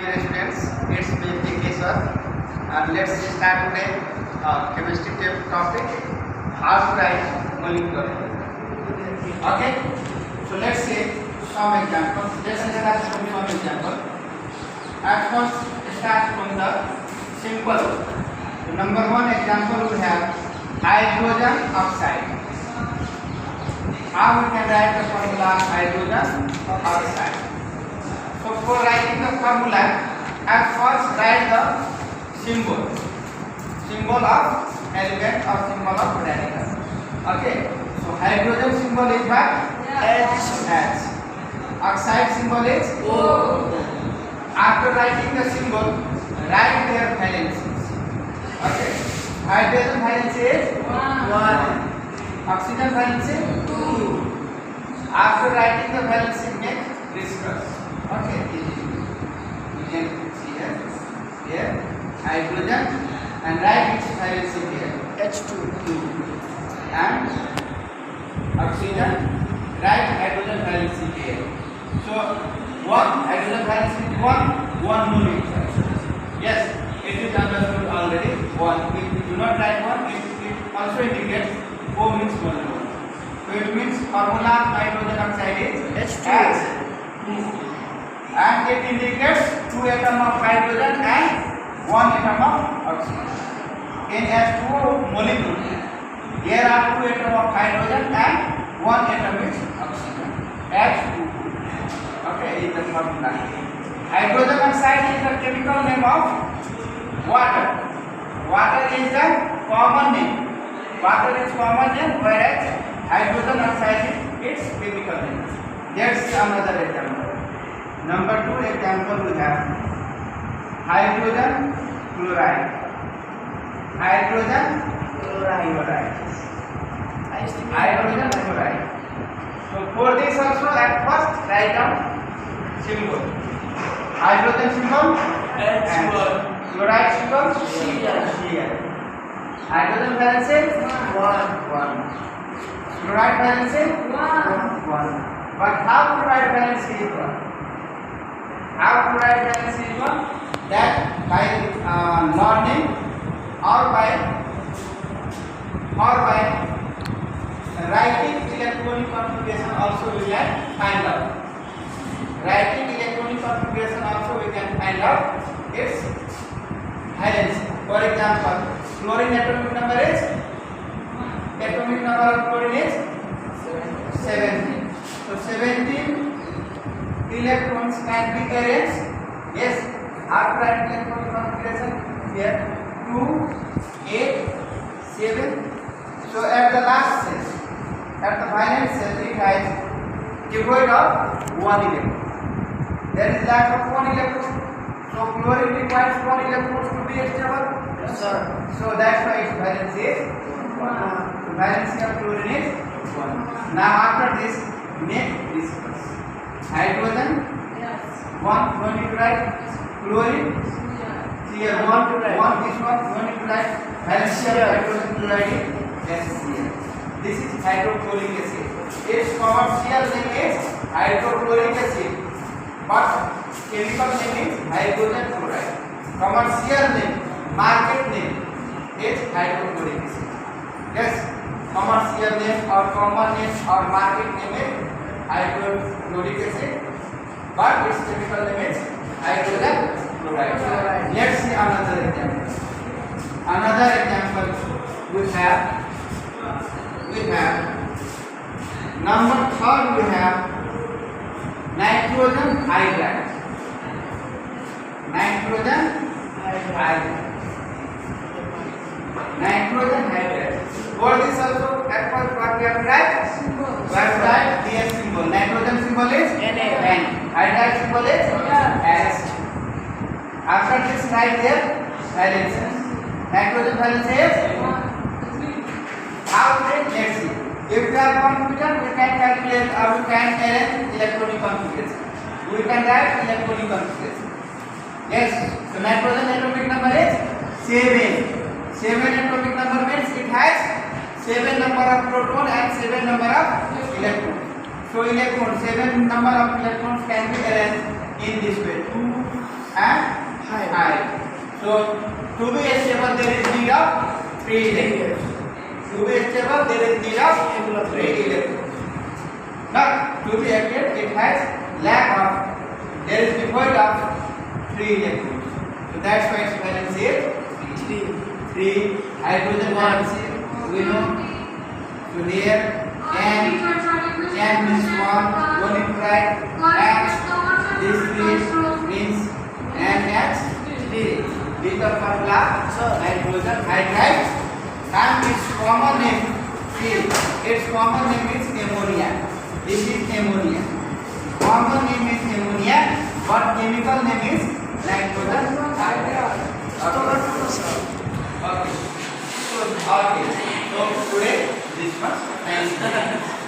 dear students, it's me PK sir, and let's start today chemistry topic, how to write molecular. Okay, so let's see some examples. Let's start from some example. At first, start from the simple. So number one example we have hydrogen oxide. How we can write the formula of hydrogen oxide? So for writing the formula, at first write the symbol of element or symbol of radical. Okay, so hydrogen symbol is what? H. Oxide symbol is O. After writing the symbol, write their valencies. Okay, hydrogen valency is 1. Oxygen valency 2. After writing the valency, make discuss. Okay, you can see here hydrogen and write its valency here H2 and oxygen, write hydrogen valency here. So one hydrogen valency is 1 molecule. Yes, it is understood already. 1. If you do not write 1, it also indicates O means 1. So it means formula of hydrogen oxide is H2. And it indicates 2 atoms of hydrogen and 1 atom of oxygen. In H2O molecule, there are 2 atoms of hydrogen and 1 atom is oxygen. H2O. Okay, is the formula. Hydrogen oxide is the chemical name of water. Water is the common name. Water is common name, whereas hydrogen oxide is its chemical name. That's another example. Number 2 example we have hydrogen chloride. Hydrogen chloride. Hydrogen chloride. So for this also at first write down symbol. Hydrogen symbol H. Chloride symbol Cl. Hydrogen valency 1. Chloride valency 1. But how chloride valency is 1? How chloride valency is 1? That by learning or by writing electronic configuration also we can find out. Writing electronic configuration also we can find out its valency. For example, chlorine atomic number is chlorine is 17. So 17 electrons can be arranged. Yes, after writing electronic configuration here 2, 8, 7. So at the last cell, at the valence cell, it has devoid of 1 electron. There is lack of 1 electron. So chlorine requires 1 electron to be stable. Yes, sir. So that's why its valence is 1. The valence of chlorine is 1. Now after this, make discuss. Hydrogen 1 going to write, chlorine here 1 to write, 1 this one going to write, valence of hydrogen chloride is HCl. This is hydrochloric acid. Its commercial name is hydrochloric acid, but chemical name is hydrogen chloride. Commercial name, market name is hydrochloric acid. Yes, commercial name or common name or market name is hydrochloric acid, but its chemical name is hydrogen chloride. Let's see another example. Another example we have number 3 we have nitrogen hydride. Nitrogen hydride. For this also at first what we have to write? We have to write DS symbol. Nitrogen symbol is N. Hydride symbol is S. After this write their valency. Nitrogen valency is how to write? Let's see. If we are confident, we can calculate or we can arrange electronic configuration. We can write electronic configuration. Yes. So nitrogen atomic number is 7. 7 atomic number means it has 7 number of proton and 7 number of electron. So electron 7 number of electrons can be arranged in this way, 2 and So to be stable there is need of 3 electrons. To be stable there is need of 3 electrons. Now to be active it has lack of, there is devoid of 3 electrons. So that's why its valence is 3. Hydrogen bonds we know. So here N means 1, polychloride, H, this 3 means NH3. This is the formula. So hydrogen hydride. And its common name, see, its common name is ammonia. This is ammonia. Common name is ammonia, but chemical name is nitrogen hydride. Okay. So today this much. Thank you.